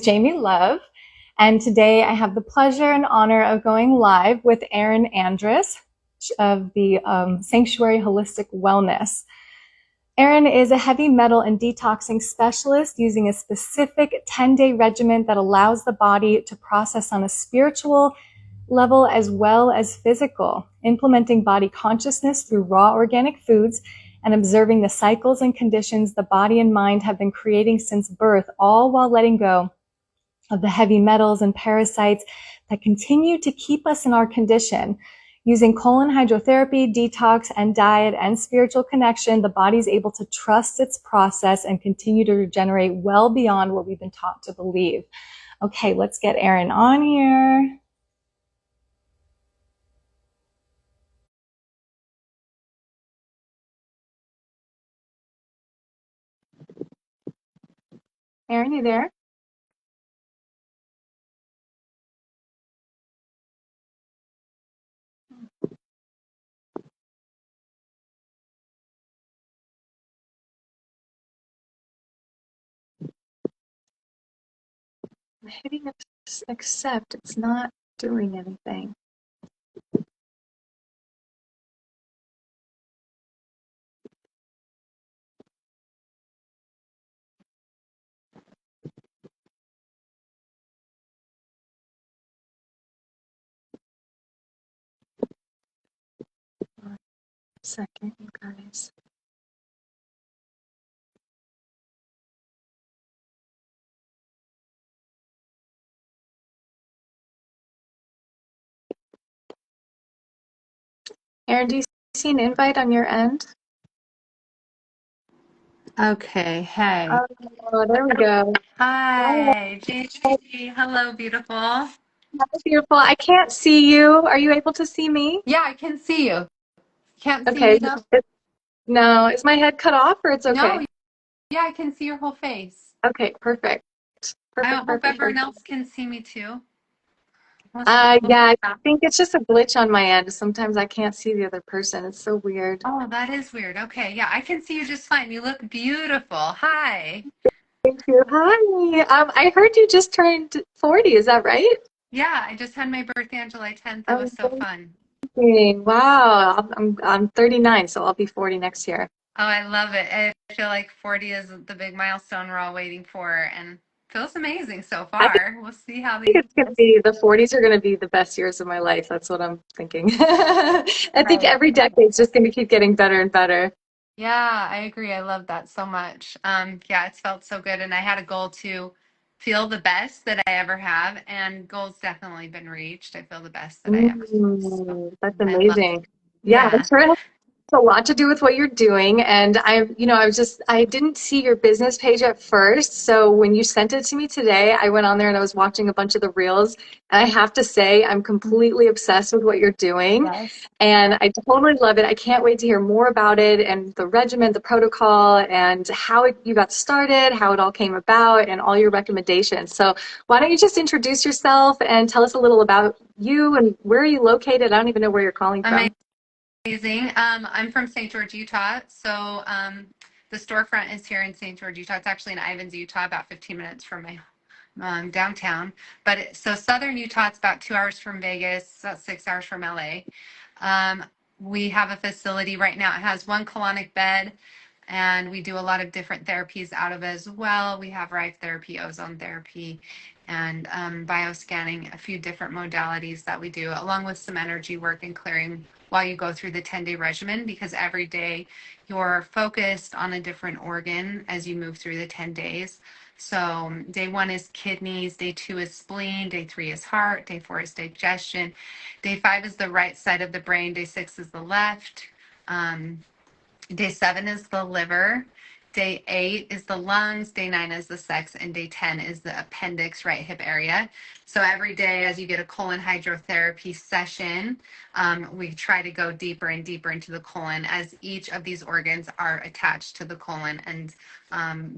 Jamie Love, and today I have the pleasure and honor of going live with Errin Andrus of the Sanctuary Holistic Wellness. Errin is a heavy metal and detoxing specialist using a specific 10-day regimen that allows the body to process on a spiritual level as well as physical, implementing body consciousness through raw organic foods and observing the cycles and conditions the body and mind have been creating since birth, all while letting go of the heavy metals and parasites that continue to keep us in our condition. Using colon hydrotherapy, detox, and diet and spiritual connection, the body is able to trust its process and continue to regenerate well beyond what we've been taught to believe. Okay, let's get Errin on here. Errin, you there? I'm hitting accept. It's not doing anything. One second, you guys. Errin, do you see an invite on your end? Okay, hey. Oh, there we go. Hi, Hi, Gigi. Hello, beautiful. that's beautiful. I can't see you. Are you able to see me? Yeah, I can see you. Can't see Okay. me though? No, is my head cut off or it's No, okay? yeah, I can see your whole face. Okay, perfect. I Perfect, hope perfect, everyone perfect. else can see me too. Let's see. Yeah, I think it's just a glitch on my end. Sometimes I can't see the other person. It's so weird. Oh, that is weird. Okay, yeah, I can see you just fine. You look beautiful. Hi. Thank you. Hi. I heard you just turned 40. Is that right? Yeah, I just had my birthday on July 10th. It was so Amazing. fun. Wow. I'm 39, so I'll be 40 next year. Oh, I love it. I feel like 40 is the big milestone we're all waiting for and feels amazing so I think far. We'll see how the it's going to be the 40s are going to be the best years of my life. That's what I'm thinking. I think Right. every decade's just going to keep getting better and better. Yeah, I agree. I love that so much. Yeah, it's felt so good. And I had a goal to feel the best that I ever have, and goals definitely been reached. I feel the best that I ever have. So That's I love, amazing. Yeah, I'm yeah. sure it has a lot to do with what you're doing. And I didn't see your business page at first. So when you sent it to me today, I went on there and I was watching a bunch of the reels. And I have to say, I'm completely obsessed with what you're doing. Yes. And I totally love it. I can't wait to hear more about it and the regimen, the protocol, and you got started, how it all came about, and all your recommendations. So why don't you just introduce yourself and tell us a little about you and where are you located? I don't even know where you're calling from. Amazing. I'm from St. George, Utah. So the storefront is here in St. George, Utah. It's actually in Ivins, Utah, about 15 minutes from my downtown. So southern Utah, it's about 2 hours from Vegas, about 6 hours from LA. Um, we have a facility right now. It has one colonic bed, and we do a lot of different therapies out of it as well. We have Rife therapy, ozone therapy, and bioscanning, a few different modalities that we do, along with some energy work and clearing while you go through the 10-day regimen, because every day you're focused on a different organ as you move through the 10 days. So day 1 is kidneys, day 2 is spleen, day 3 is heart, day 4 is digestion, day 5 is the right side of the brain, day 6 is the left. Um, Day 7 is the liver. Day 8 is the lungs. Day 9 is the sex. And day 10 is the appendix, right hip area. So every day, as you get a colon hydrotherapy session, we try to go deeper and deeper into the colon, as each of these organs are attached to the colon and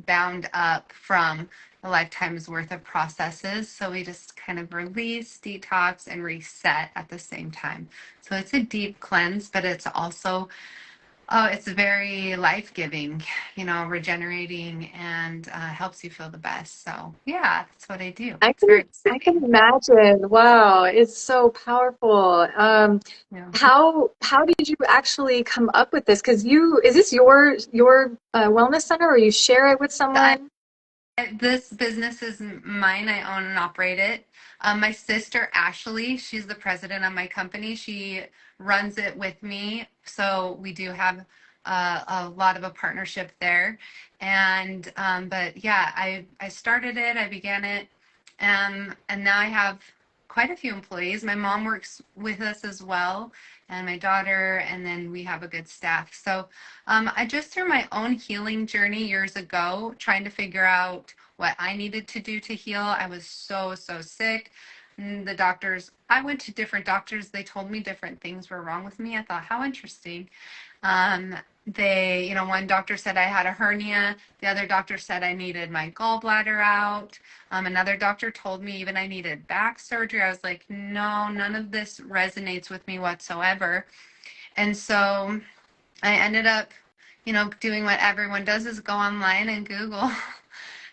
bound up from a lifetime's worth of processes. So we just kind of release, detox, and reset at the same time. So it's a deep cleanse, but it's also Oh, it's very life-giving, regenerating and helps you feel the best. So yeah, that's what I do. I It's can very I can exciting. imagine. Wow, it's so powerful. Yeah. How did you actually come up with this? Because you is this your wellness center, or you share it with someone? This business is mine. I own and operate it. My sister, Ashley, she's the president of my company. She runs it with me. So we do have a lot of a partnership there. But yeah, I started it, I began it. And now I have quite a few employees. My mom works with us as well, and my daughter, and then we have a good staff. So I just through my own healing journey years ago, trying to figure out what I needed to do to heal. I was so sick. The doctors, I went to different doctors. They told me different things were wrong with me. I thought, how interesting. Um, one doctor said I had a hernia. The other doctor said I needed my gallbladder out. Another doctor told me even I needed back surgery. I was like, no, none of this resonates with me whatsoever. And so I ended up, doing what everyone does is go online and Google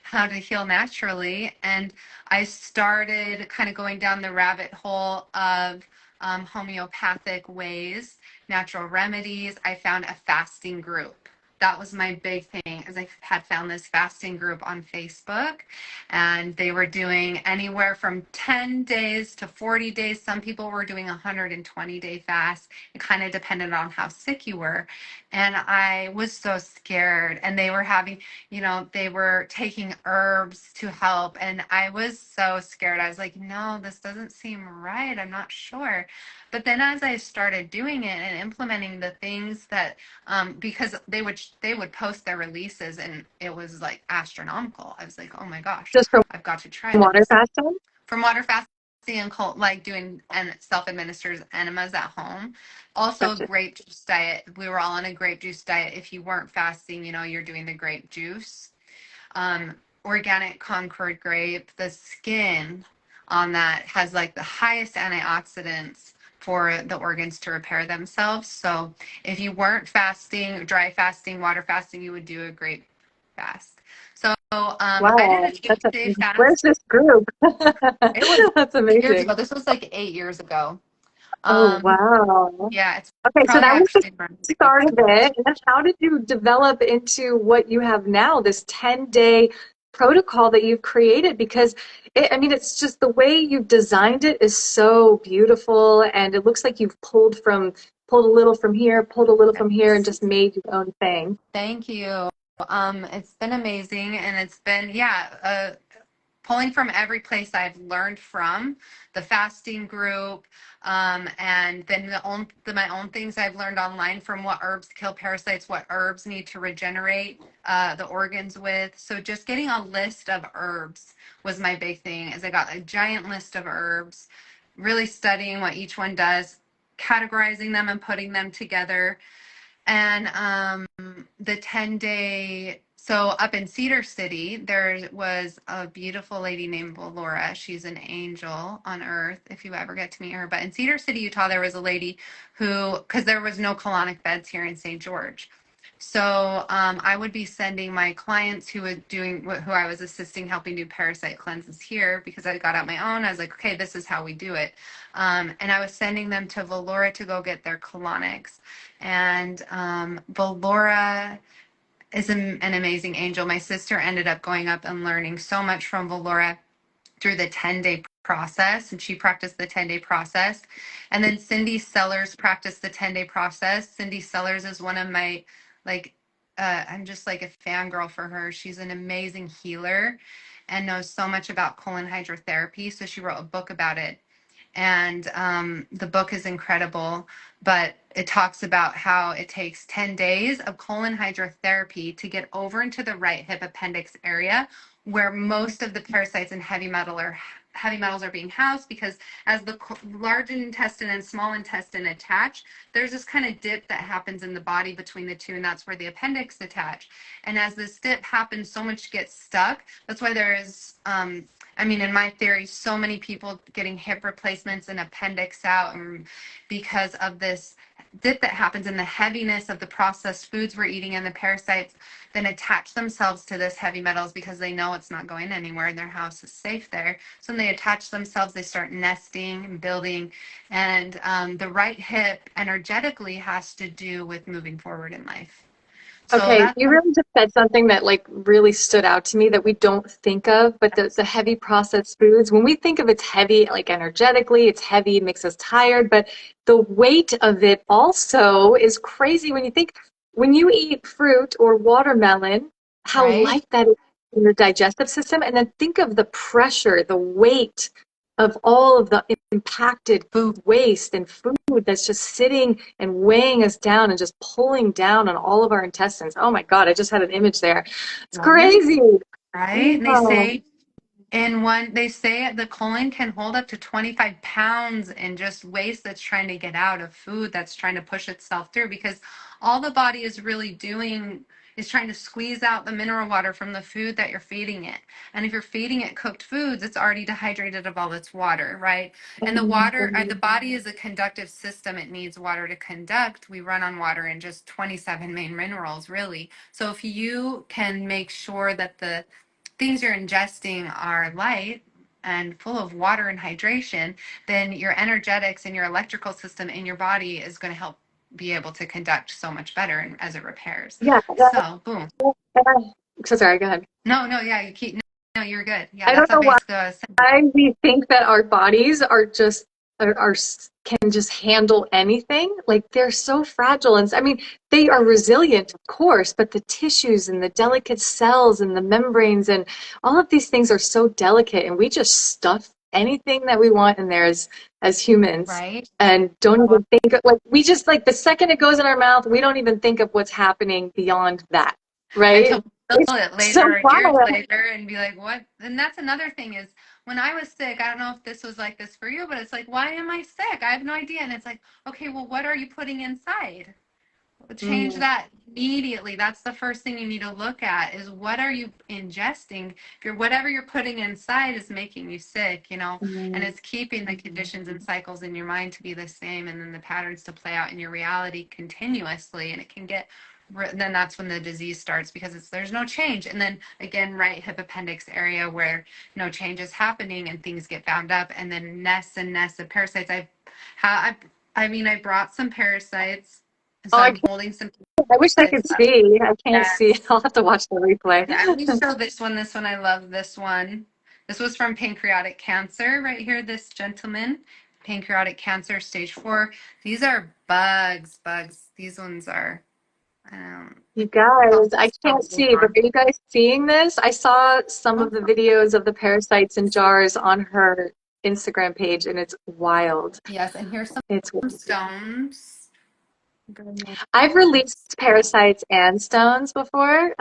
how to heal naturally. And I started kind of going down the rabbit hole of homeopathic ways, natural remedies. I found a fasting group. That was my big thing, as I had found this fasting group on Facebook, and they were doing anywhere from 10 days to 40 days. Some people were doing 120-day fast. It kind of depended on how sick you were. And I was so scared. And they were taking herbs to help. And I was so scared. I was like, no, this doesn't seem right. I'm not sure. But then as I started doing it and implementing the things that, because they would post their releases and it was like astronomical. I was like, oh my gosh, Just from I've got to try water this. fasting? From water fasting and cold, like doing and self-administered enemas at home. Also a Gotcha. grape juice diet. We were all on a grape juice diet. If you weren't fasting, you're doing the grape juice. Um, Organic Concord grape, the skin on that has like the highest antioxidants for the organs to repair themselves. So if you weren't fasting, dry fasting, water fasting, you would do a grape fast. So I did a Wow, that's a Tuesday where's fast. this group? It was That's years ago. amazing. This was like 8 years ago. Oh, Um, wow. yeah, it's Okay, so probably that was the actually around start 8 years of ago. it. And then how did you develop into what you have now, this 10-day protocol that you've created? Because I mean, it's just the way you've designed it is so beautiful, and it looks like you've pulled a little from here, pulled a little from here, and just made your own thing. Thank you. It's been amazing, and it's been, yeah, pulling from every place I've learned from, the fasting group, and then my own things I've learned online from what herbs kill parasites, what herbs need to regenerate the organs with. So just getting a list of herbs was my big thing. As I got a giant list of herbs, really studying what each one does, categorizing them and putting them together. And the 10-day, so up in Cedar City, there was a beautiful lady named Laura. She's an angel on earth if you ever get to meet her. But in Cedar City, Utah, there was a lady who, because there was no colonic beds here in St. George. So I would be sending my clients who I was assisting, helping do parasite cleanses here because I got out my own. I was like, okay, this is how we do it. And I was sending them to Valora to go get their colonics. And Valora is an amazing angel. My sister ended up going up and learning so much from Valora through the 10-day process, and she practiced the 10-day process. And then Cindy Sellers practiced the 10-day process. Cindy Sellers is one of my, like, I'm just like a fangirl for her. She's an amazing healer and knows so much about colon hydrotherapy. So she wrote a book about it, and the book is incredible, but it talks about how it takes 10 days of colon hydrotherapy to get over into the right hip appendix area where most of the parasites and heavy metals are being housed, because as the large intestine and small intestine attach, there's this kind of dip that happens in the body between the two, and that's where the appendix attach. And as this dip happens, so much gets stuck. That's why there is in my theory, so many people getting hip replacements and appendix out, and because of this dip that happens in the heaviness of the processed foods we're eating, and the parasites then attach themselves to this heavy metals because they know it's not going anywhere and their house is safe there. So when they attach themselves, they start nesting and building. And the right hip energetically has to do with moving forward in life. So Okay, that's you really just said something that like really stood out to me that we don't think of, but the heavy processed foods, when we think of it's heavy, like energetically, it's heavy, it makes us tired, but the weight of it also is crazy when you think when you eat fruit or watermelon, how right. light that is in your digestive system, and then think of the pressure, the weight of all of the impacted food waste and food that's just sitting and weighing us down and just pulling down on all of our intestines. Oh my God, I just had an image there. It's Right. crazy. Right. And Wow. they say the colon can hold up to 25 pounds in just waste that's trying to get out of food, that's trying to push itself through, because all the body is really doing is trying to squeeze out the mineral water from the food that you're feeding it. And if you're feeding it cooked foods, it's already dehydrated of all its water, right? And the body is a conductive system. It needs water to conduct. We run on water and just 27 main minerals, really. So if you can make sure that the things you're ingesting are light and full of water and hydration, then your energetics and your electrical system in your body is going to help be able to conduct so much better as it repairs. Yeah. So, boom. So sorry, go ahead. No, no, yeah, no, you're good. Yeah, I that's don't a know why. basic. We think that our bodies are just are can just handle anything. Like they're so fragile, and I mean they are resilient, of course, but the tissues and the delicate cells and the membranes and all of these things are so delicate, and we just stuff anything that we want in there as humans. Right? And don't even think of, like we just like the second it goes in our mouth, we don't even think of what's happening beyond that, Until right? we It's feel it so later, or years wild. later, and be like, what? And that's another thing is when I was sick, I don't know if this was like this for you, but it's like, why am I sick? I have no idea. And it's like, okay, well, what are you putting inside? Change Mm, that immediately. That's the first thing you need to look at is what are you ingesting? If you're whatever you're putting inside is making you sick, and mm, it's keeping the conditions and cycles in your mind to be the same, and then the patterns to play out in your reality continuously, and it can get then that's when the disease starts because there's no change. And then again, right hip appendix area where no change is happening and things get bound up, and then nests and nests of parasites. I brought some parasites, Oh, so I'm holding some I wish I could parasites up. see. I can't see. Yes. I'll have to watch the replay. Yeah, let me show this one. This one, I love this one. This was from pancreatic cancer right here. This gentleman, pancreatic cancer, stage 4. These are bugs. These ones are, You I call guys, I them can't see, but are you guys seeing this? I saw some of the videos of the parasites in jars on her Instagram page, and it's wild. Yes, and here's It's some stones. I've released parasites and stones before,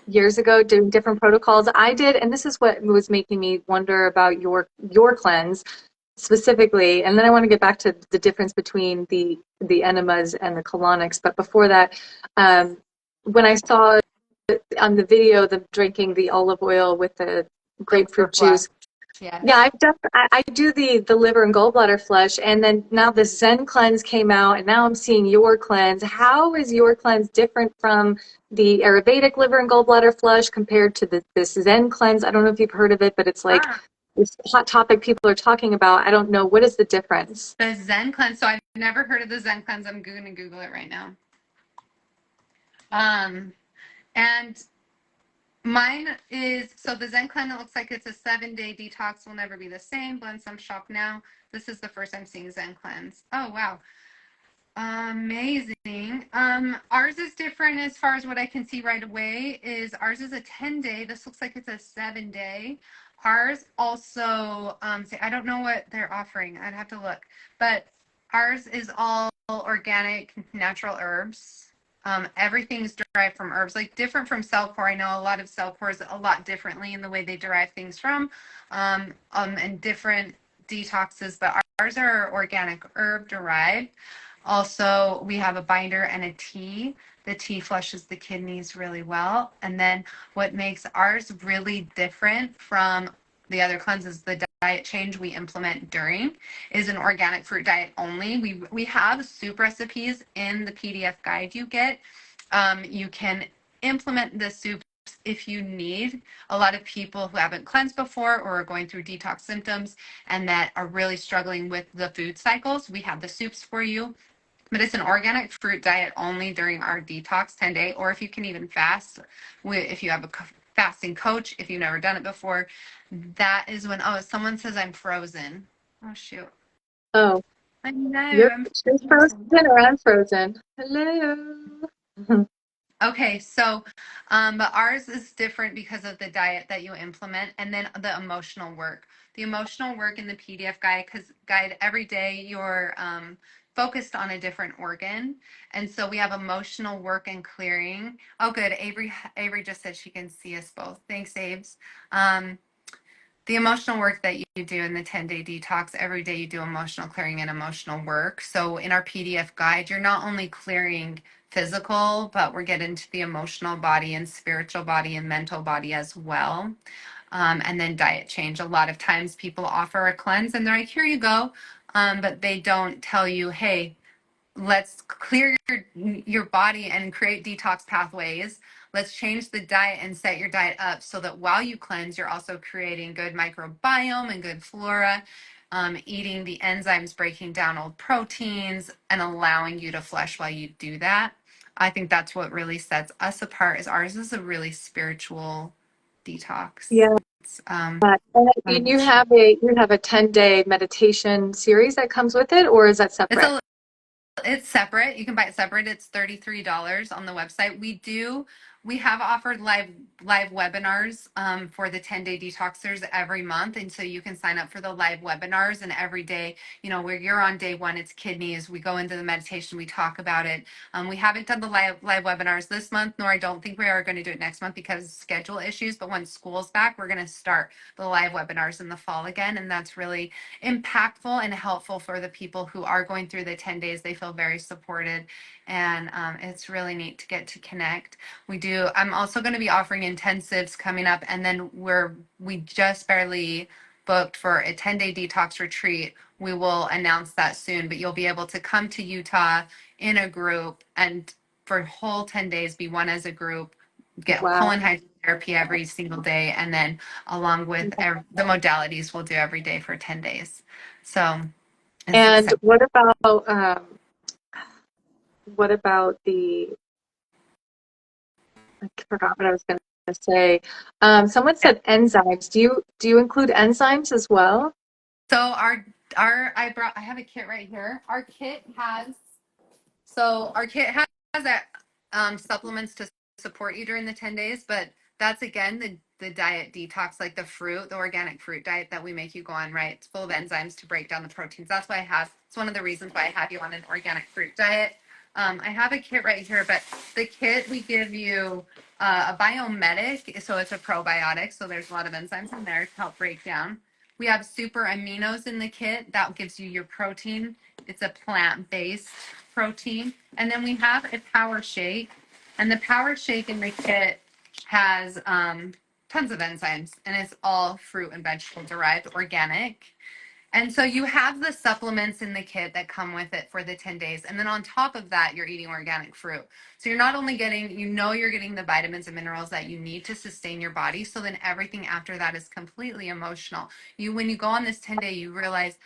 years ago, doing different protocols. I did, and this is what was making me wonder about your cleanse specifically. And then I want to get back to the difference between the enemas and the colonics. But before that, when I saw on the video them drinking the olive oil with the The liver grapefruit flush. juice. Yeah, Yes. I do the liver and gallbladder flush, and then now the Zen cleanse came out, and now I'm seeing your cleanse. How is your cleanse different from the Ayurvedic liver and gallbladder flush compared to this Zen cleanse? I don't know if you've heard of it, but it's like Ah, this hot topic people are talking about. I don't know, what is the difference? the Zen cleanse. So I've never heard of the Zen cleanse. I'm going to Google it right now. Um, and Mine is so the Zen cleanse. It looks like it's a 7-day detox. Will never be the same. Blend some shop now. This is the first I'm seeing Zen cleanse. Oh wow, amazing. Ours is different as far as what I can see right away. Is ours is a 10-day. This looks like it's a 7-day. Ours also, say I don't know what they're offering. I'd have to look, but ours is all organic, natural herbs. Everything's derived from herbs, like different from Cellcore. I know a lot of Cellcores a lot differently in the way they derive things from, and different detoxes, but ours are organic herb derived. Also, we have a binder and a tea. The tea flushes the kidneys really well. And then what makes ours really different from the other cleanses, the diet change we implement during is an organic fruit diet only. We have soup recipes in the PDF guide you get. You can implement the soups if you need. A lot of people who haven't cleansed before or are going through detox symptoms and that are really struggling with the food cycles, we have the soups for you. But it's an organic fruit diet only during our detox 10-day, or if you can even fast, if you have a fasting coach, if you've never done it before, that is when, oh, someone says I'm frozen. Oh, shoot. Oh, I know, you're I'm she's frozen frozen. or I'm frozen. Hello. Okay, so but ours is different because of the diet that you implement and then the emotional work. The emotional work in the PDF guide every day you're focused on a different organ. And so we have emotional work and clearing. Oh good, Avery just said she can see us both. Thanks, Aves. Um, the emotional work that you do in the 10-day detox, every day you do emotional clearing and emotional work. So in our PDF guide, you're not only clearing physical, but we're getting to the emotional body and spiritual body and mental body as well. And then diet change. A lot of times people offer a cleanse and they're like, here you go. But they don't tell you, hey, let's clear your body and create detox pathways. Let's change the diet and set your diet up so that while you cleanse, you're also creating good microbiome and good flora, eating the enzymes, breaking down old proteins, and allowing you to flush while you do that. I think that's what really sets us apart. Is ours is a really spiritual detox. Yeah. It's And you have a 10-day meditation series that comes with it, or is that it's separate? a It's separate. You can buy it separate. It's $33 on the website. We have offered live webinars for the 10-day detoxers every month. And so you can sign up for the live webinars and every day, where you're on day one, it's kidneys. We go into the meditation, we talk about it. We haven't done the live webinars this month, nor I don't think we are going to do it next month because of schedule issues. But when school's back, we're going to start the live webinars in the fall again. And that's really impactful and helpful for the people who are going through the 10 days. They feel very supported, and it's really neat to get to connect. I'm also going to be offering intensives coming up, and then we just barely booked for a 10-day detox retreat. We will announce that soon, but you'll be able to come to Utah in a group and for whole 10 days be one as a group, get Wow. colon hydrotherapy every single day, and then along with the modalities we'll do every day for 10 days. So it's And exciting. what about the I forgot what I was going to say. Someone Yeah. said enzymes. Do you include enzymes as well? So I have a kit right here. Our kit has that supplements to support you during the 10 days, but that's again the diet detox, like the organic fruit diet that we make you go on, right? It's full of enzymes to break down the proteins. It's one of the reasons why I have you on an organic fruit diet. I have a kit right here, but the kit we give you a biomedic, so it's a probiotic, so there's a lot of enzymes in there to help break down. We have super aminos in the kit that gives you your protein. It's a plant-based protein. And then we have a power shake. And the power shake in the kit has tons of enzymes, and it's all fruit and vegetable derived, organic. And so you have the supplements in the kit that come with it for the 10 days. And then on top of that, you're eating organic fruit. So you're not only you're getting the vitamins and minerals that you need to sustain your body. So then everything after that is completely emotional. When you go on this 10-day, you realize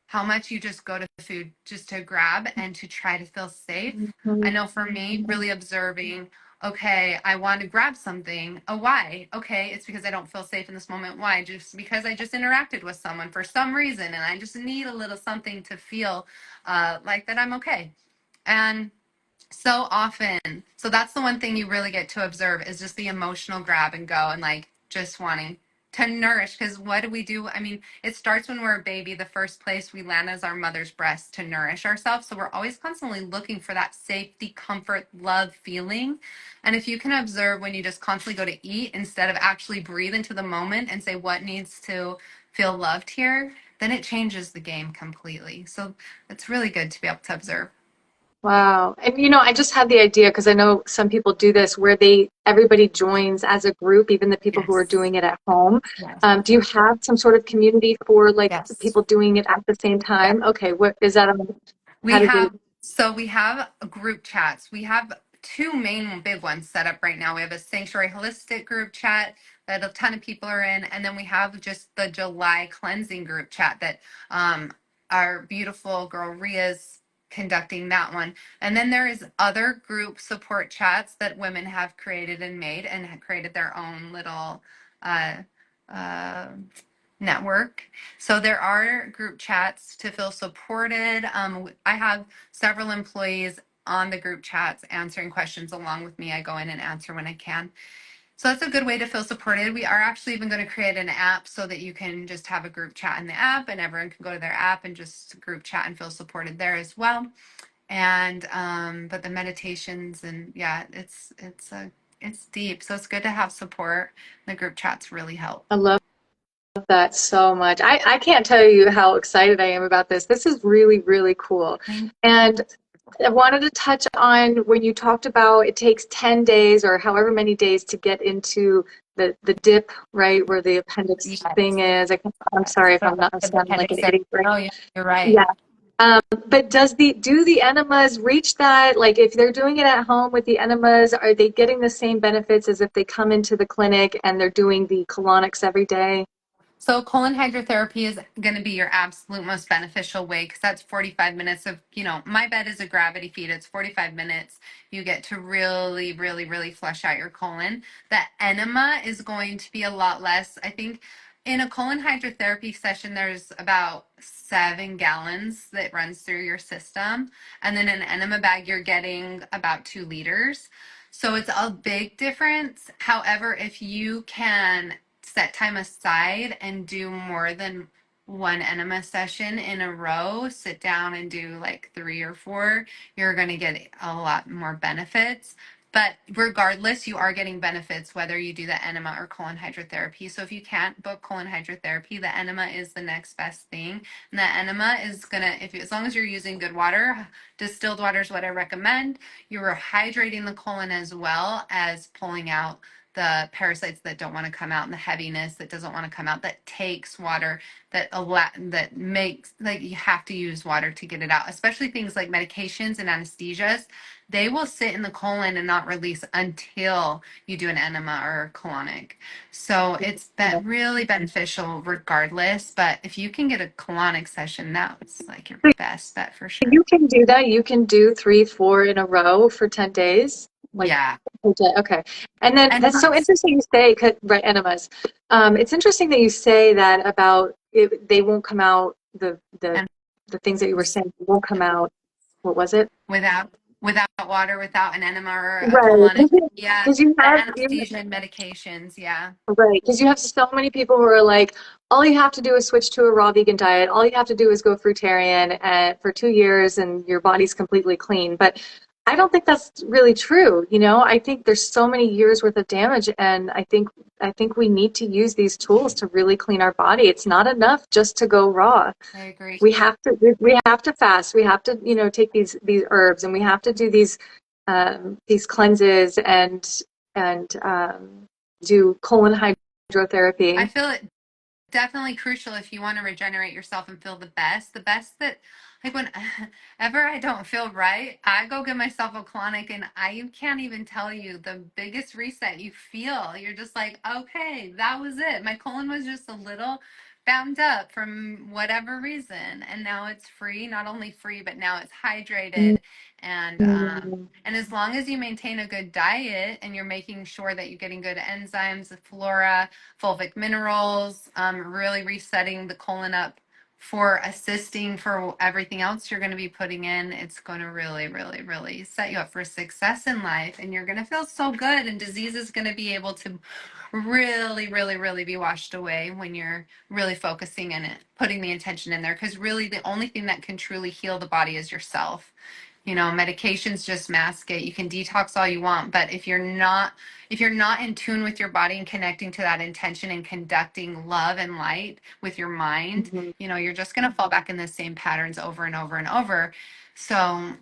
how much you just go to food just to grab and to try to feel safe. I Mhm. know for me, really observing, okay, I want to grab something. Oh, why? Okay, it's because I don't feel safe in this moment. Why? Just because I just interacted with someone for some reason and I just need a little something to feel like that I'm okay. And so often, so that's the one thing you really get to observe is just the emotional grab and go and like just wanting to nourish. Because what do we do? I mean, it starts when we're a baby. The first place we land is our mother's breast to nourish ourselves. So we're always constantly looking for that safety, comfort, love feeling. And if you can observe when you just constantly go to eat instead of actually breathe into the moment and say what needs to feel loved here, then it changes the game completely. So it's really good to be able to observe. Wow. And I just had the idea because I know some people do this where everybody joins as a group, even the people who are Yes. doing it at home. Yes. Do you have some sort of community for like Yes. people doing it at the same Yes. time? Okay, what is that? How We do they? have, so we have group chats. We have two main big ones set up right now. We have a Sanctuary Holistic group chat that a ton of people are in, and then we have just the July cleansing group chat that our beautiful girl Ria's conducting that one. And then there is other group support chats that women have created and made and have created their own little uh, uh, network. So there are group chats to feel supported. I have several employees on the group chats answering questions along with me. I go in and answer when I can. So that's a good way to feel supported. We are actually even going to create an app so that you can just have a group chat in the app and everyone can go to their app and just group chat and feel supported there as well. And but the meditations and yeah, it's deep. So it's good to have support. The group chats really help. I love that so much. I can't tell you how excited I am about this. This is really, really cool. And I wanted to touch on when you talked about it takes 10 days or however many days to get into the dip, right, where the appendix Yes. thing is. I'm sorry if I'm not The sounding like an appendix there. idiot, right? Oh, yeah, you're right. Yeah. But do the enemas reach that? Like if they're doing it at home with the enemas, are they getting the same benefits as if they come into the clinic and they're doing the colonics every day? So colon hydrotherapy is going to be your absolute most beneficial way because that's 45 minutes of, my bed is a gravity feed. It's 45 minutes. You get to really, really, really flush out your colon. The enema is going to be a lot less. I think in a colon hydrotherapy session, there's about 7 gallons that runs through your system. And then an enema bag, you're getting about 2 liters. So it's a big difference. However, if you can set time aside and do more than one enema session in a row, sit down and do like 3 or 4, you're going to get a lot more benefits. But regardless, you are getting benefits whether you do the enema or colon hydrotherapy. So if you can't book colon hydrotherapy, the enema is the next best thing. And the enema is gonna, if you, as long as you're using good water, distilled water is what I recommend. You're hydrating the colon as well as pulling out the parasites that don't want to come out and the heaviness that doesn't want to come out, that takes water, that makes, like, you have to use water to get it out, especially things like medications and anesthesias. They will sit in the colon and not release until you do an enema or colonic. So it's really beneficial regardless, but if you can get a colonic session, that's like your best bet for sure. You can do that. You can do 3, 4 in a row for 10 days. Like, Yeah. okay. And then that's so Enemas. interesting you say, right, enemas. It's interesting that you say that about it, they won't come out, And the things that you were saying won't come out. What was it? without without water, without an enema or a Right. colonic. Yeah, Because you the have, anesthesia and medications. Yeah. right, because you have so many people who are like, all you have to do is switch to a raw vegan diet. All you have to do is go fruitarian for 2 years and your body's completely clean. But I don't think that's really true. I think there's so many years worth of damage, and I think we need to use these tools to really clean our body. It's not enough just to go raw. I agree. We have to fast. We have to take these herbs, and we have to do these cleanses and do colon I hydrotherapy. feel it definitely crucial if you want to regenerate yourself and feel the best. The best that, like, whenever I don't feel right, I go get myself a colonic, and I can't even tell you the biggest reset you feel. You're just like, okay, that was it. My colon was just a little bound up from whatever reason, and now it's free. Not only free, but now it's hydrated, and Mm. and as long as you maintain a good diet and you're making sure that you're getting good enzymes, the flora, fulvic minerals, really resetting the colon up for assisting for everything else you're going to be putting in. It's going to really, really, really set you up for success in life. And you're going to feel so good. And disease is going to be able to really, really, really be washed away when you're really focusing in it, putting the intention in there. Because really, the only thing that can truly heal the body is yourself. Medications just mask it. You can detox all you want, but if you're not in tune with your body and connecting to that intention and conducting love and light with your mind, Mhm. you're just going to fall back in the same patterns over and over and over. So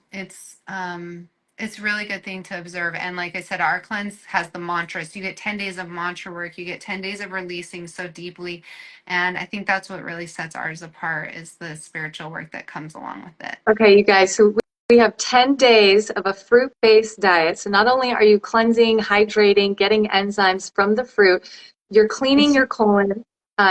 it's really good thing to observe. And like I said, our cleanse has the mantras. You get 10 days of mantra work, you get 10 days of releasing so deeply. And I think that's what really sets ours apart, is the spiritual work that comes along with it. Okay, you guys, so we have 10 days of a fruit-based diet. So not only are you cleansing, hydrating, getting enzymes from the fruit, you're cleaning your colon,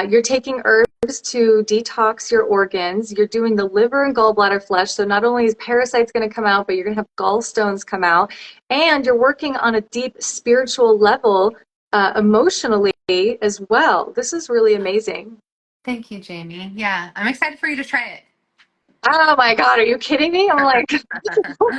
you're taking herbs to detox your organs, you're doing the liver and gallbladder flush. So not only is parasites going to come out, but you're going to have gallstones come out, and you're working on a deep spiritual level, emotionally as well. This is really amazing. Thank you, Jamie. Yeah, I'm excited for you to try it. Oh my God, are you kidding me? I'm like, oh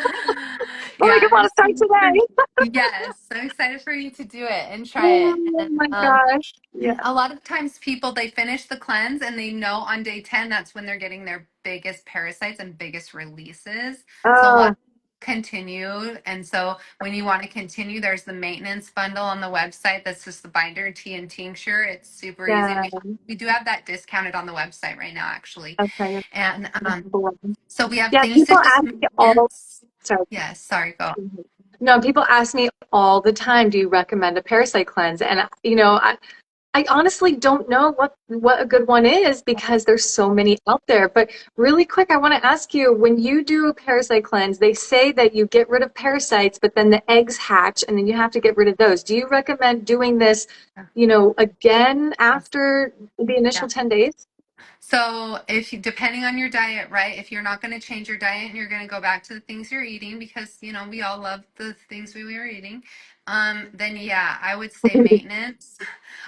my Yeah, God, I I'm want to just start today. yes, I'm excited for you to do it and try it. Oh my gosh. Yeah. And a lot of times people, they finish the cleanse and they know on day 10 that's when they're getting their biggest parasites and biggest releases. So a lot Oh, continue. And so when you want to continue, there's the maintenance bundle on the website. That's just the binder, tea, and tincture. It's super easy. yeah. We do have that discounted on the website right now, actually. Okay. And Cool. so we have Yeah, things to people just ask me all, maintenance. sorry. Yes, sorry, go. No, people ask me all the time, do you recommend a parasite cleanse? And I honestly don't know what a good one is because there's so many out there. But really quick, I want to ask you, when you do a parasite cleanse, they say that you get rid of parasites, but then the eggs hatch and then you have to get rid of those. Do you recommend doing this, again after the Yeah. initial 10 days? So if you, depending on your diet, right? If you're not going to change your diet and you're going to go back to the things you're eating, because we all love the things we were eating, then yeah, I would say maintenance.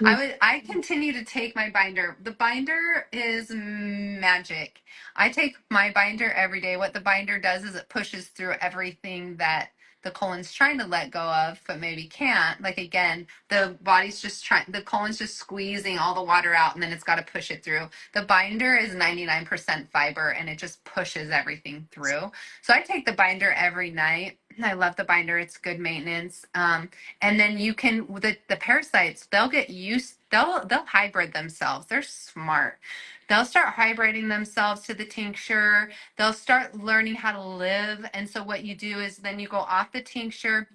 I continue to take my binder. The binder is magic. I take my binder every day. What the binder does is it pushes through everything that the colon's trying to let go of, but maybe can't. Like again, the colon's just squeezing all the water out, and then it's got to push it through. The binder is 99% fiber, and it just pushes everything through. So I take the binder every night. I love the binder. It's good maintenance. And then you can the parasites. They'll hybrid themselves. They're smart. They'll start hybriding themselves to the tincture. They'll start learning how to live. And so what you do is then you go off the tincture.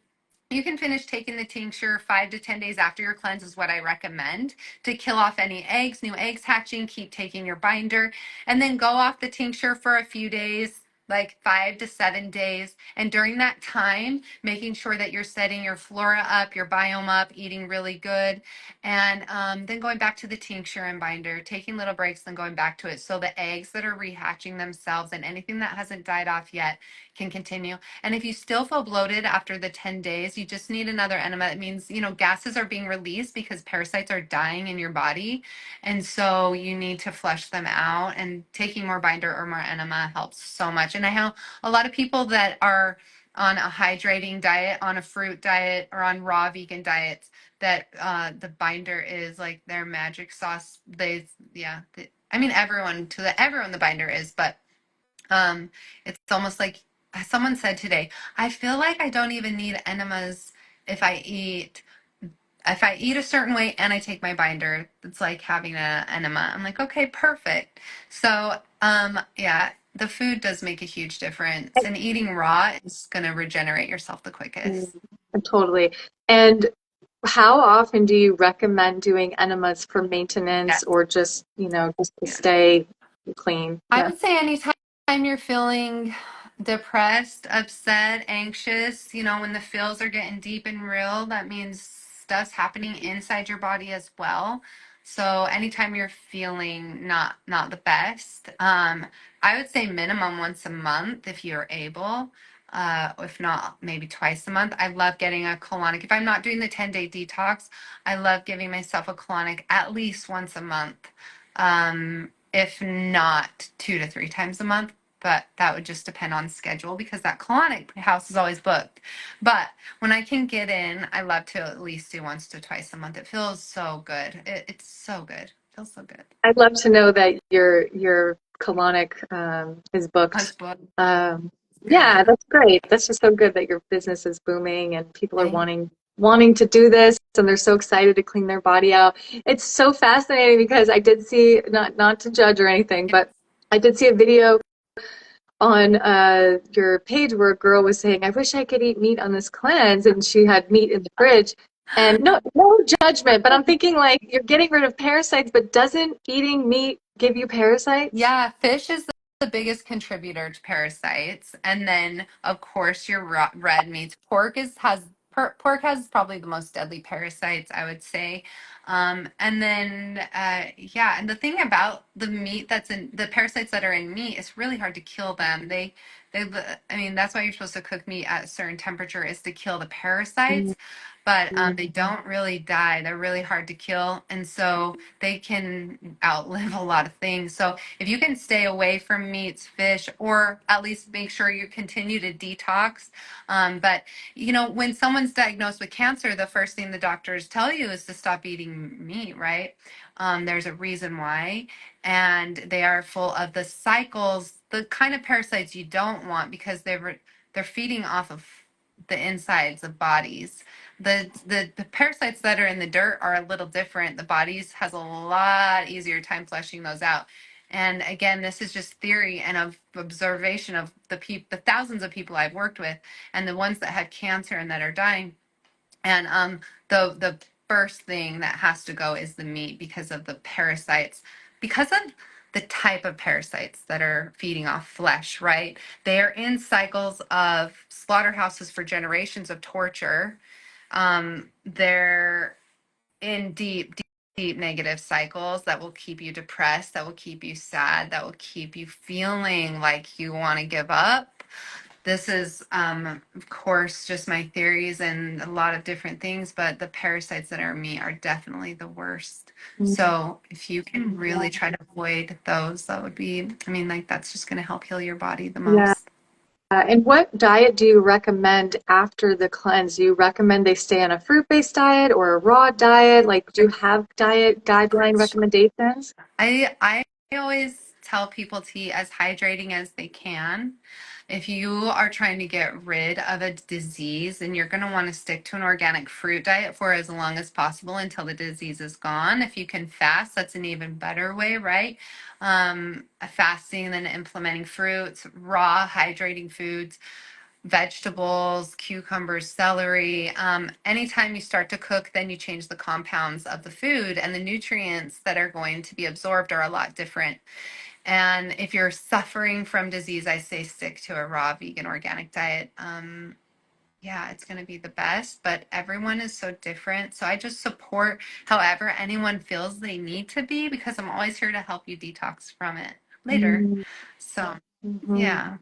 You can finish taking the tincture 5 to 10 days after your cleanse is what I recommend to kill off any eggs, new eggs hatching. Keep taking your binder and then go off the tincture for a few days, like 5 to 7 days. And during that time, making sure that you're setting your flora up, your biome up, eating really good, and then going back to the tincture and binder, taking little breaks, then going back to it. So the eggs that are rehatching themselves and anything that hasn't died off yet can continue. And if you still feel bloated after the 10 days, you just need another enema. It means, gases are being released because parasites are dying in your body. And so you need to flush them out. And taking more binder or more enema helps so much. And I know a lot of people that are on a hydrating diet, on a fruit diet, or on raw vegan diets, that the binder is like their magic sauce. Everyone the binder is, but it's almost like someone said today, I feel like I don't even need enemas if I eat a certain way and I take my binder. It's like having an enema. I'm like, okay, perfect. So, yeah, the food does make a huge difference, and eating raw is going to regenerate yourself the Mm, quickest. totally. And how often do you recommend doing enemas for Yeah. maintenance or just to Yeah. stay clean? I Yeah. would say anytime you're feeling depressed, upset, anxious, when the feels are getting deep and real, that means stuff's happening inside your body as well. So anytime you're feeling not the best, I would say minimum once a month if you're able. If not, maybe twice a month. I love getting a colonic. If I'm not doing the 10-day detox, I love giving myself a colonic at least once a month. If not 2 to 3 times a month, but that would just depend on schedule because that colonic house is always booked. But when I can get in, I love to at least do once to twice a month. It feels so good. It's so good. It feels so good. I'd love to know that your colonic is I was booked. booked. Um, Yeah. Yeah, that's great. That's just so good that your business is booming and people are Thank wanting to do this and they're so excited to clean their body out. It's so fascinating because I did see, not to judge or anything, you. but I did see a video on your page where a girl was saying, "I wish I could eat meat on this cleanse," and she had meat in the fridge. And no judgment, but I'm thinking like you're getting rid of parasites, but doesn't eating meat give you parasites? Yeah, fish is the biggest contributor to parasites, and then of course your red meats. Pork has probably the most deadly parasites, I would say. And then yeah, and the thing about the meat that's in the parasites that are in meat, it's really hard to kill them. They I mean that's why you're supposed to cook meat at a certain temperature is to kill the parasites, but they don't really die. They're really hard to kill, and so they can outlive a lot of things. So if you can stay away from meats, fish, or at least make sure you continue to detox. But, you know, when someone's diagnosed with cancer, the first thing the doctors tell you is to stop eating meat, right? There's a reason why. And they are full of the cycles, the kind of parasites you don't want because they're feeding off of the insides of bodies. The parasites that are in the dirt are a little different. The bodies has a lot easier time flushing those out. And again, this is just theory and of observation of the thousands of people I've worked with and the ones that had cancer and that are dying. And the first thing that has to go is the meat because of the parasites, because of the type of parasites that are feeding off flesh, right? They are in cycles of slaughterhouses for generations of torture. They're in deep negative cycles that will keep you depressed, that will keep you sad, that will keep you feeling like you want to give up. This is, of course, just my theories and a lot of different things, but the parasites that are in me are definitely the worst. Mm, So if you can really try to avoid those, that would be, I mean, like that's just going to help heal your body the yeah. most. And what diet do you recommend after the cleanse? Do you recommend they stay on a fruit-based diet or a raw diet? Like, do you have diet guideline recommendations? I always tell people to eat as hydrating as they can. If you are trying to get rid of a disease, then you're going to want to stick to an organic fruit diet for as long as possible until the disease is gone. If you can fast, that's an even better way, right? Fasting and then implementing fruits, raw, hydrating foods, vegetables, cucumbers, celery. Anytime you start to cook, then you change the compounds of the food, and the nutrients that are going to be absorbed are a lot different. And if you're suffering from disease, I say stick to a raw, vegan, organic diet. Yeah, it's going to be the best, but everyone is so different. So I just support however anyone feels they need to be because I'm always here to help you detox from it later. Mm-hmm. So, yeah.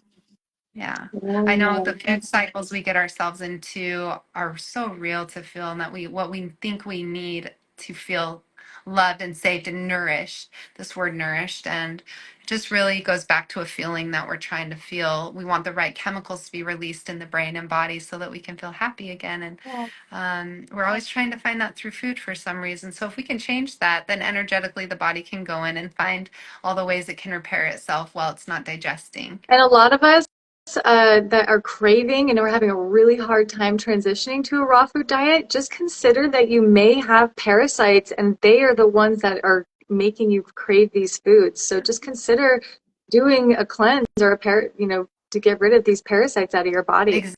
Yeah. I know the food cycles we get ourselves into are so real to feel and that what we think we need to feel loved and safe and nourished, this word nourished, and it just really goes back to a feeling that we're trying to feel. We want the right chemicals to be released in the brain and body so that we can feel happy again. And we're always trying to find that through food for some reason. So if we can change that, then energetically the body can go in and find all the ways it can repair itself while it's not digesting. And a lot of us that are craving and are having a really hard time transitioning to a raw food diet, just consider that you may have parasites and they are the ones that are making you crave these foods. So just consider doing a cleanse or to get rid of these parasites out of your body.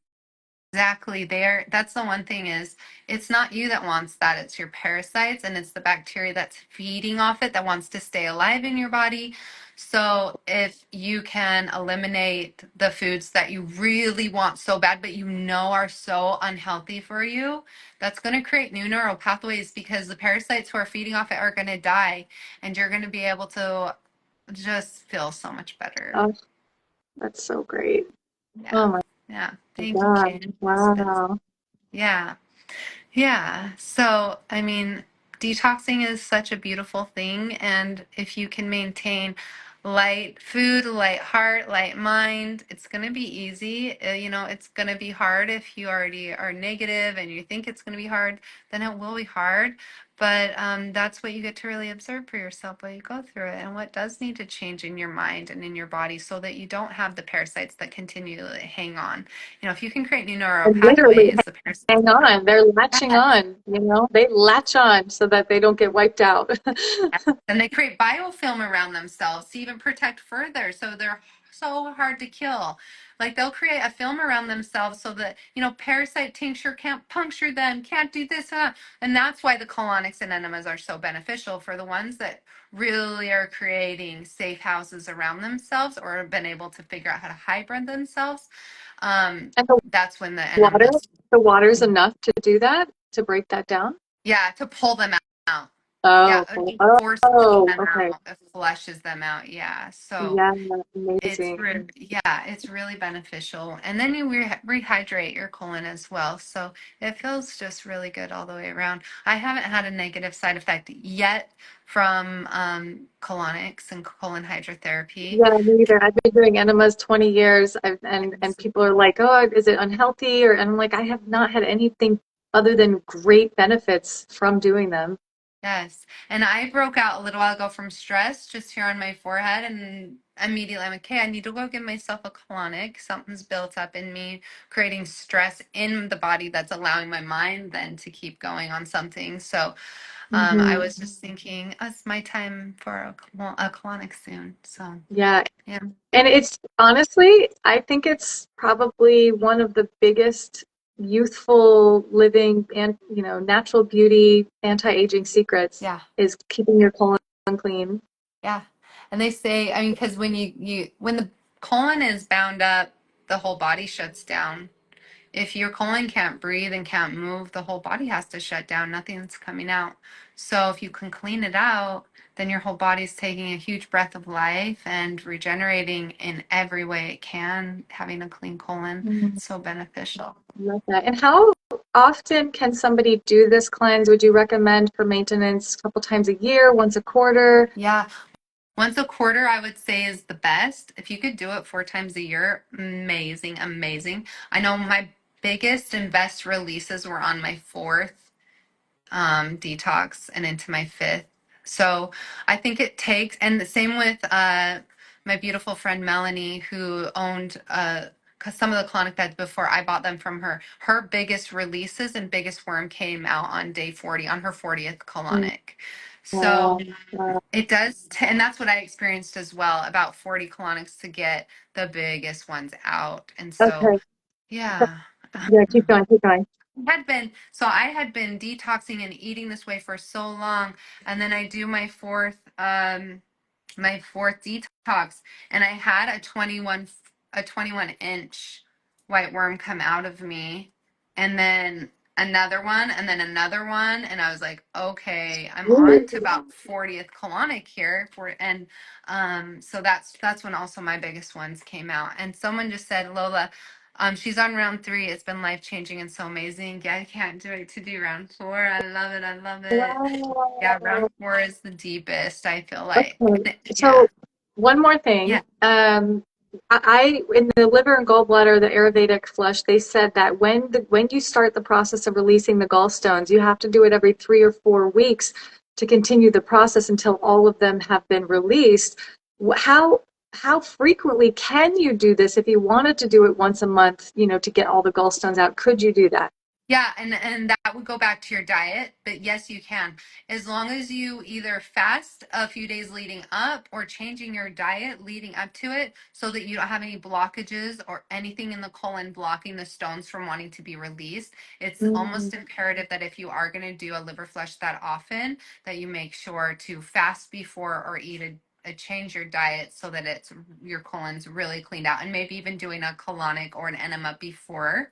Exactly. There, that's the one thing is it's not you that wants that. It's your parasites and it's the bacteria that's feeding off it that wants to stay alive in your body. So if you can eliminate the foods that you really want so bad, but you know are so unhealthy for you, that's going to create new neural pathways because the parasites who are feeding off it are going to die and you're going to be able to just feel so much better. Oh, that's so great. Yeah. Oh my Yeah. Thank you, gosh. Kate. Wow. Yeah. Yeah. So, I mean, detoxing is such a beautiful thing. And if you can maintain light food, light heart, light mind, it's going to be easy. You know, it's going to be hard if you already are negative and you think it's going to be hard, then it will be hard. But that's what you get to really observe for yourself while you go through it, and what does need to change in your mind and in your body so that you don't have the parasites that continually hang on. If you can create new neural And literally pathways, the parasites hang will on. They're latching not. on, they latch on so that they don't get wiped out. And they create biofilm around themselves to even protect further. So they're so hard to kill. Like they'll create a film around themselves so that, parasite tincture can't puncture them, can't do this. And that's why the colonics and enemas are so beneficial for the ones that really are creating safe houses around themselves or have been able to figure out how to hybrid themselves. Um, And the that's when the water, enemas, the water's enough to do that, to break that down. yeah, to pull them out. Yeah, Oh, it oh, forces oh, them okay. out, it flushes them out. Yeah. So Yeah, it's amazing. really, yeah, it's really beneficial. And then you rehydrate your colon as well. So it feels just really good all the way around. I haven't had a negative side effect yet from colonics and colon hydrotherapy. Yeah, me either. I've been doing enemas 20 years, and people are like, "Oh, is it unhealthy?" And I'm like, "I have not had anything other than great benefits from doing them." Yes. And I broke out a little while ago from stress just here on my forehead. And immediately I'm like, okay, I need to go give myself a colonic. Something's built up in me, creating stress in the body that's allowing my mind then to keep going on something. So I Hmm. was just thinking, oh, it's my time for a colonic soon. So, Yeah, yeah. and it's honestly, I think it's probably one of the biggest youthful living and natural beauty anti-aging secrets Yeah. is keeping your colon clean. Yeah. And they say, I mean, because when the colon is bound up, the whole body shuts down. If your colon can't breathe and can't move, the whole body has to shut down. Nothing's coming out. So if you can clean it out, then your whole body's taking a huge breath of life and regenerating in every way it can. Having a clean colon, Mm, so beneficial. love that. And how often can somebody do this cleanse? Would you recommend for maintenance a couple times a year, once a quarter? Yeah. Once a quarter, I would say is the best. If you could do it 4 times a year, amazing, amazing. I know my biggest and best releases were on my fourth detox and into my fifth. So I think it takes, and the same with my beautiful friend Melanie, who owned cause some of the colonic beds before I bought them from her. Her biggest releases and biggest worm came out on day 40, on her 40th Mm, colonic. So wow. Wow. it does, and that's what I experienced as well, about 40 colonics to get the biggest ones out. And so, Okay. yeah. Yeah, keep going, keep going. I had been detoxing and eating this way for so long, and then I do my fourth detox, and I had a 21 inch white worm come out of me, and then another one, and I was like, okay, I'm on to about 40th colonic here and so that's when also my biggest ones came out. And someone just said, Lola, she's on round 3. It's been life changing and so amazing. Yeah, I can't do it to do round 4. I love it. I love it. Yeah, Wow. round 4 is the deepest, I feel like. Okay. Yeah. So one more thing. Yeah. In the liver and gallbladder, the Ayurvedic flush, they said that when you start the process of releasing the gallstones, you have to do it every 3 or 4 weeks to continue the process until all of them have been released. How frequently can you do this if you wanted to do it once a month, to get all the gallstones out? Could you do that? Yeah, and that would go back to your diet, but yes, you can. As long as you either fast a few days leading up or changing your diet leading up to it so that you don't have any blockages or anything in the colon blocking the stones from wanting to be released. It's Mm, almost imperative that if you are going to do a liver flush that often, that you make sure to fast before or eat a change your diet so that your colon's really cleaned out, and maybe even doing a colonic or an enema before,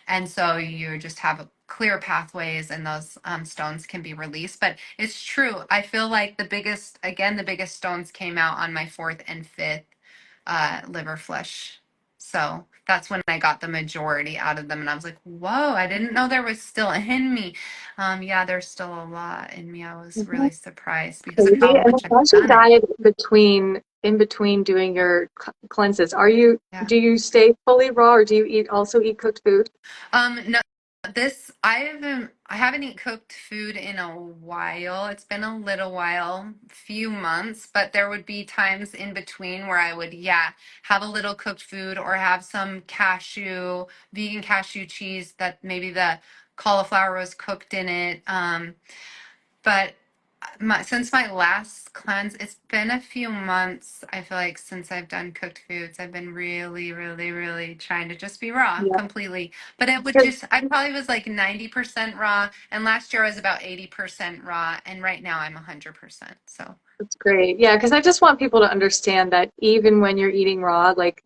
and so you just have clear pathways and those stones can be released. But it's true. I feel like the biggest stones came out on my fourth and fifth liver flush. So that's when I got the majority out of them. And I was like, whoa, I didn't know there was still in me. Yeah, there's still a lot in me. I was mhm. really surprised because of Crazy. how And much I've how's your done it. diet in between doing your cleanses? Yeah. Do you stay fully raw or do you also eat cooked food? No, this I haven't. I haven't eaten cooked food in a while. It's been a little while, few months, but there would be times in between where I would, yeah, have a little cooked food or have some vegan cashew cheese that maybe the cauliflower was cooked in it. But since my last cleanse, it's been a few months, I feel like, since I've done cooked foods. I've been really, really, really trying to just be raw Yeah. completely. But it would just, I probably was like 90% raw. And last year I was about 80% raw. And right now I'm 100%. So, That's great. Yeah, because I just want people to understand that even when you're eating raw, like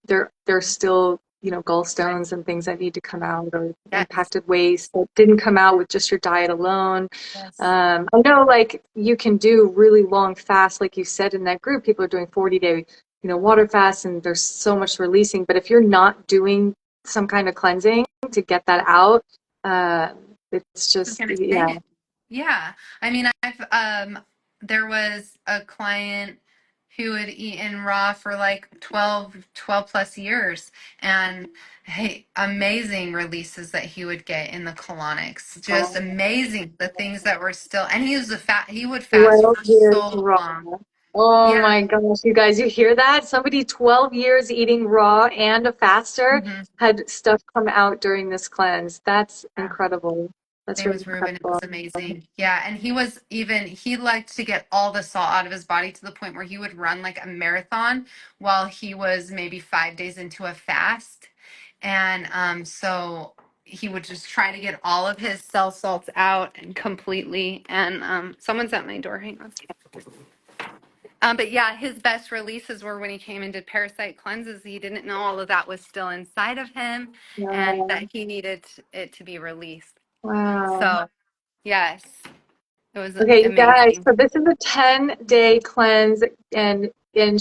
there's still, gallstones and things that need to come out or yes, impacted waste that didn't come out with just your diet alone. yes. I know like you can do really long fasts, like you said in that group, people are doing 40-day, water fasts and there's so much releasing. But if you're not doing some kind of cleansing to get that out, uh, it's Who's just, gonna yeah. say it? Yeah. I mean, there was a client who had eaten raw for like 12 plus years, and hey, amazing releases that he would get in the colonics. Just amazing the things that were still, and he would fast 12 for years so raw. long. Oh Yeah. my gosh, you guys, you hear that? Somebody 12 years eating raw and a faster Hmm. had stuff come out during this cleanse. That's Yeah. incredible. That's It really was Ruben. It was incredible. amazing. Yeah. And he liked to get all the salt out of his body to the point where he would run like a marathon while he was maybe 5 days into a fast. And so he would just try to get all of his cell salts out and completely. And someone's at my door. Hang on. But yeah, his best releases were when he came and did parasite cleanses. He didn't know all of that was still inside of him and Wow. that he needed it to be released. Wow. So, yes, it was Okay, you guys, amazing. so this is a 10-day cleanse and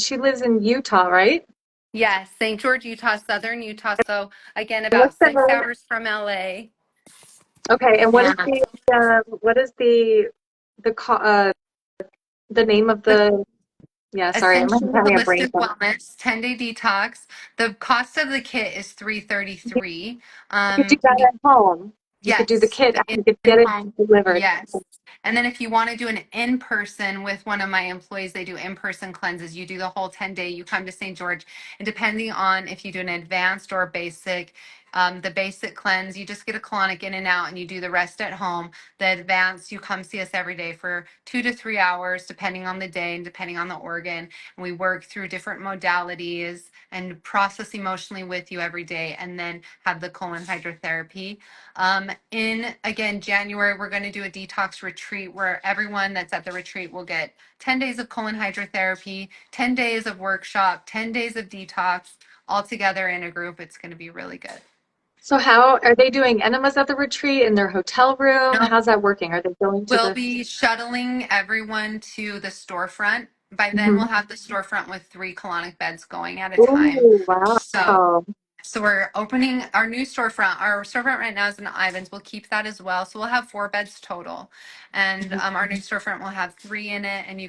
she lives in Utah, right? Yes, St. George, Utah, southern Utah. So, again, And what's about the 6 hours from LA. okay, and what is And the name of the the yeah, sorry, I'm Essentially having a brain Holistic fart. Wellness 10-day detox. The cost of the kit is $333. You could do that at home. You could do the Yes, kit. the You could in get it home. delivered. Yes. And then if you want to do an in-person with one of my employees, they do in-person cleanses. You do the whole 10-day, you come to St. George, and depending on if you do an advanced or a basic, the basic cleanse, you just get a colonic in and out and you do the rest at home. The advanced, you come see us every day for 2 to 3 hours, depending on the day and depending on the organ. And we work through different modalities and process emotionally with you every day, and then have the colon hydrotherapy. In again January, we're going to do a detox retreat where everyone that's at the retreat will get 10 days of colon hydrotherapy, 10 days of workshop, 10 days of detox, all together in a group. It's going to be really good. So how are they doing enemas at the retreat in their hotel room? No, How's that working? Are they going to we'll the be shuttling everyone to the storefront. By then, Mhm. we'll have the storefront with 3 colonic beds going at a time. Ooh, wow. So So we're opening our new storefront. Our storefront right now is in Ivans. We'll keep that as well. So we'll have 4 beds total. And Mhm. our new storefront will have 3 in it. And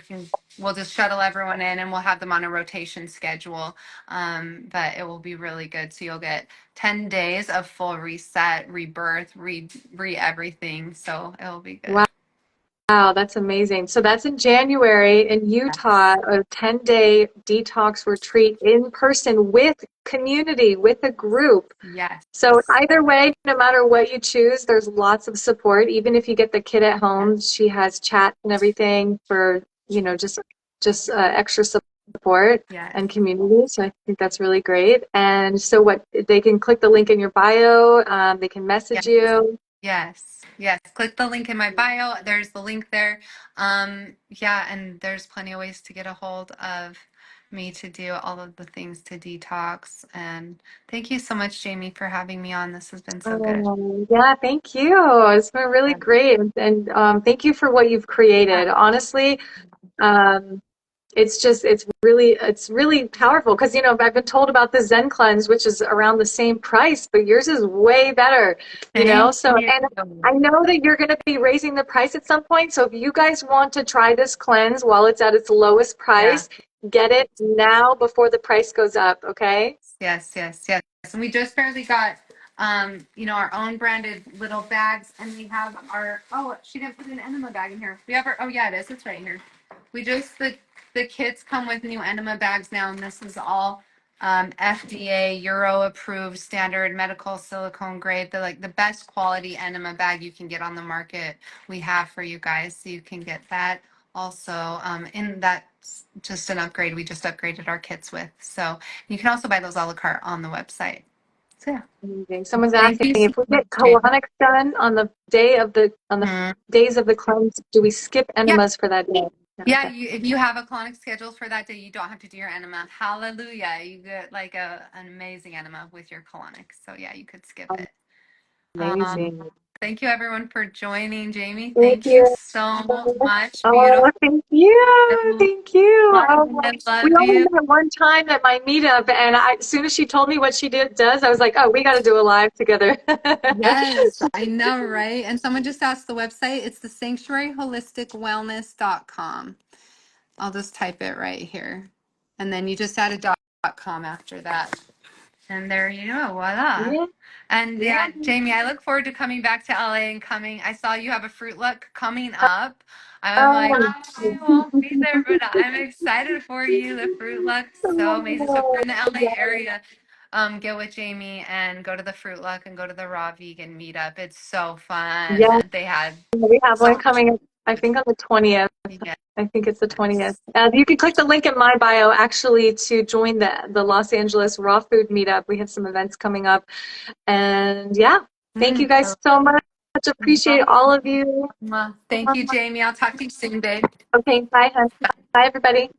we'll just shuttle everyone in and we'll have them on a rotation schedule. But it will be really good. So you'll get 10 days of full reset, rebirth, re everything. So it'll be good. Wow, that's amazing. So that's in January in Utah, Yes. a 10-day detox retreat in person with community, with a group. Yes. So either way, no matter what you choose, there's lots of support. Even if you get the kid at home, she has chat and everything for, just extra support Yes. and community. So I think that's really great. And so what they can click the link in your bio, they can message Yes. you. Yes, yes. Click the link in my bio. There's the link there. Yeah, and there's plenty of ways to get a hold of me to do all of the things to detox. And thank you so much, Jamie, for having me on. This has been so good. Yeah, thank you. It's been really Yeah. great. And thank you for what you've created. Honestly, um, it's really powerful because I've been told about the Zen cleanse, which is around the same price, but yours is way better, Thank so you. and I know that you're going to be raising the price at some point, so if you guys want to try this cleanse while it's at its lowest Yeah. price, get it now before the price goes up, okay? Yes, yes, yes. And we just barely got our own branded little bags, and we have she didn't put an enema bag in here. We have our, oh yeah, it is. It's right here. We just, the kits come with new enema bags now, and this is all FDA, Euro approved, standard medical silicone grade, the best quality enema bag you can get on the market. We have for you guys, so you can get that also. In that, just an upgrade. We just upgraded our kits with. So you can also buy those a la carte on the website. So yeah. Amazing. Someone's Thank asking you so if we much, get Jane. colonics done on the day of the days of the cleanse, do we skip Yeah. enemas for that day? Yeah, Okay. if you have a colonic schedule for that day, you don't have to do your enema. Hallelujah. You get like an amazing enema with your colonic. So yeah, you could skip it. Amazing. Thank you everyone for joining, Jamie. Thank Thank you you. so much. Oh, Beautiful. thank you. Thank you. I We love only you. met one time at my meetup, and as soon as she told me what she does, I was like, oh, we got to do a live together. Yes, I know, right? And someone just asked the website. It's the sanctuaryholisticwellness.com. I'll just type it right here. And then you just add a .com after that. And there you go, voila. Yeah. And yeah, Jamie, I look forward to coming back to LA and I saw you have a fruit luck coming up. I'm like, Oh, I won't be there, but I'm excited for you. The fruit luck, so amazing. So if you're in the LA area, get with Jamie and go to the fruit luck and go to the raw vegan meetup. It's so fun. yeah. They had We have so one much. coming up, I think, on the 20th. Yes. I think it's the 20th. You can click the link in my bio actually to join the Los Angeles Raw Food Meetup. We have some events coming up. And yeah, thank you guys so much. Appreciate all of you. Thank you, Jamie. I'll talk to you soon, babe. Okay, bye, hun. Bye, everybody.